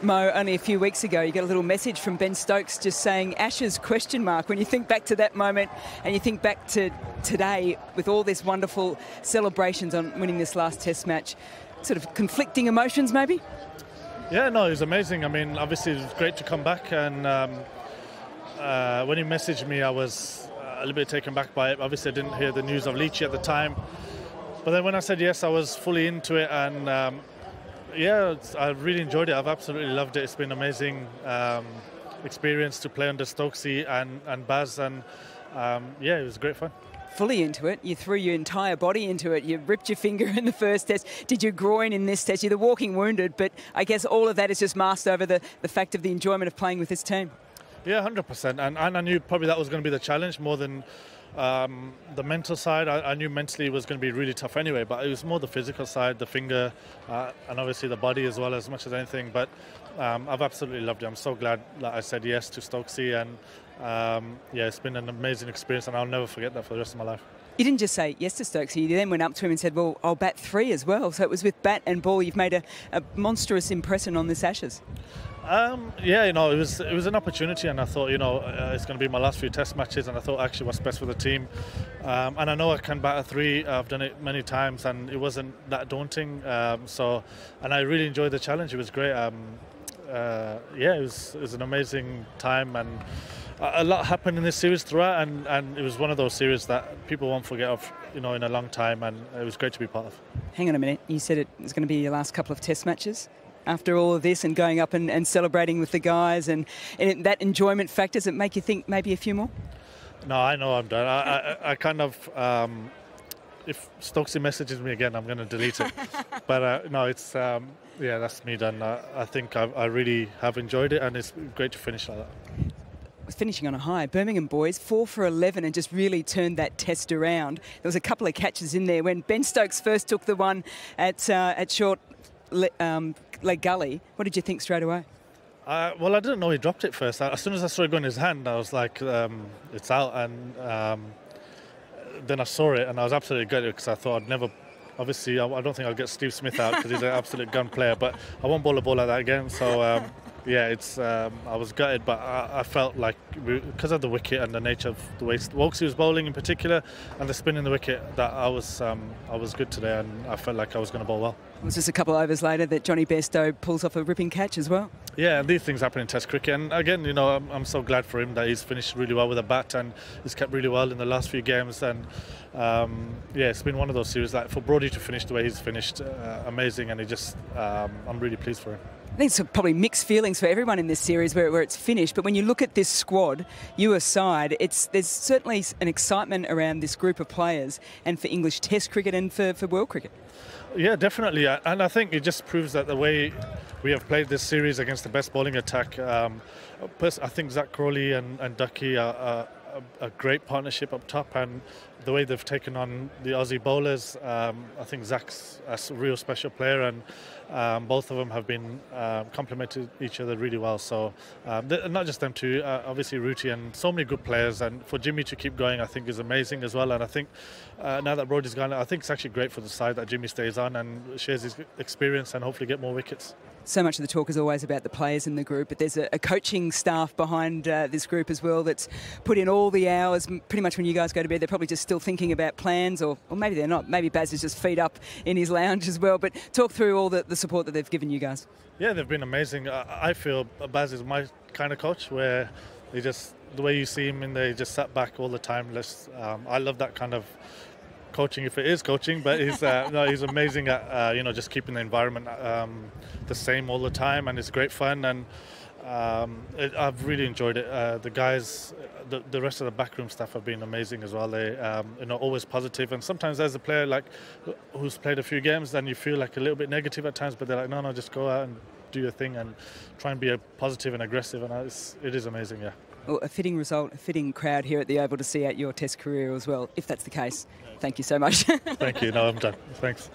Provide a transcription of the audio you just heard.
Mo, only a few weeks ago, you got a little message from Ben Stokes just saying Ashes ? When you think back to that moment and you think back to today with all this wonderful celebrations on winning this last Test match, sort of conflicting emotions maybe? Yeah, no, it was amazing. I mean, obviously it was great to come back, and when he messaged me, I was a little bit taken back by it. Obviously I didn't hear the news of Leachy at the time, but then when I said yes, I was fully into it, and yeah, I really enjoyed it. I've absolutely loved it. It's been an amazing experience to play under Stokesy and Baz, and yeah, it was great fun. Fully into it. You threw your entire body into it. You ripped your finger in the first Test. Did your groin in this Test? You're the walking wounded, but I guess all of that is just masked over the fact of the enjoyment of playing with this team. Yeah, 100%. And I knew probably that was going to be the challenge more than the mental side. I knew mentally it was going to be really tough anyway, but it was more the physical side, the finger, and obviously the body as well, as much as anything. But I've absolutely loved it. I'm so glad that I said yes to Stokesy, and yeah, it's been an amazing experience, and I'll never forget that for the rest of my life. You didn't just say yes to Stokesy, you then went up to him and said, well, I'll bat 3 as well. So it was with bat and ball. You've made a monstrous impression on this Ashes. Yeah, you know, it was an opportunity, and I thought, you know, it's going to be my last few Test matches, and I thought actually what's best for the team. And I know I can bat a 3. I've done it many times, and it wasn't that daunting. And I really enjoyed the challenge. It was great. Yeah, it was an amazing time, and a lot happened in this series throughout, and it was one of those series that people won't forget of, you know, in a long time, and it was great to be part of. Hang on a minute, you said it was going to be your last couple of Test matches? After all of this and going up and celebrating with the guys and that enjoyment factor, does it make you think maybe a few more? No, I know I'm done. I kind of, if Stokesy messages me again, I'm going to delete it. But no, it's, yeah, that's me done. I think I really have enjoyed it, and it's great to finish like that. Finishing on a high. Birmingham boys 4 for 11 and just really turned that Test around. There was a couple of catches in there when Ben Stokes first took the one at short leg gully. What did you think straight away? Well, I didn't know he dropped it first. As soon as I saw it go in his hand, I was like, it's out. And then I saw it, and I was absolutely gutted because I thought I'd never. Obviously, I don't think I'll get Steve Smith out because he's an absolute gun player, but I won't bowl a ball like that again. So, yeah, it's. I was gutted, but I felt like because of the wicket and the nature of the way Stokesy was bowling in particular, and the spin in the wicket, that I was good today, and I felt like I was going to bowl well. It was just a couple of overs later that Johnny Bairstow pulls off a ripping catch as well. Yeah, and these things happen in Test cricket, and again, you know, I'm so glad for him that he's finished really well with a bat, and he's kept really well in the last few games, and yeah, it's been one of those series like for Brodie to finish the way he's finished, amazing, and I'm really pleased for him. I think it's probably mixed feelings for everyone in this series where it's finished, but when you look at this squad, you aside, there's certainly an excitement around this group of players and for English Test cricket and for world cricket. Yeah, definitely, and I think it just proves that the way we have played this series against the best bowling attack, I think Zach Crawley and Ducky are a great partnership up top, and the way they've taken on the Aussie bowlers, I think Zach's a real special player, and both of them have been complemented each other really well. So not just them two, obviously Rooty and so many good players, and for Jimmy to keep going I think is amazing as well. And I think now that Brodie's gone, I think it's actually great for the side that Jimmy stays on and shares his experience and hopefully get more wickets. So much of the talk is always about the players in the group, but there's a coaching staff behind this group as well that's put in all the hours. Pretty much when you guys go to bed, they're probably just still thinking about plans, or maybe they're not. Maybe Baz is just feet up in his lounge as well. But talk through all the support that they've given you guys. Yeah, they've been amazing. I feel Baz is my kind of coach, where they just, the way you see him in there, he just sat back all the time. I love that kind of coaching, if it is coaching, but he's no, he's amazing at you know, just keeping the environment the same all the time, and it's great fun, and I've really enjoyed it. The guys, the rest of the backroom staff have been amazing as well. They you know, always positive, and sometimes as a player like who's played a few games, then you feel like a little bit negative at times, but they're like, no, just go out and do your thing and try and be a positive and aggressive, and it is amazing. Yeah. Well, a fitting result, a fitting crowd here at the Oval to see out your Test career as well, if that's the case. Thank you so much. Thank you. No, I'm done. Thanks.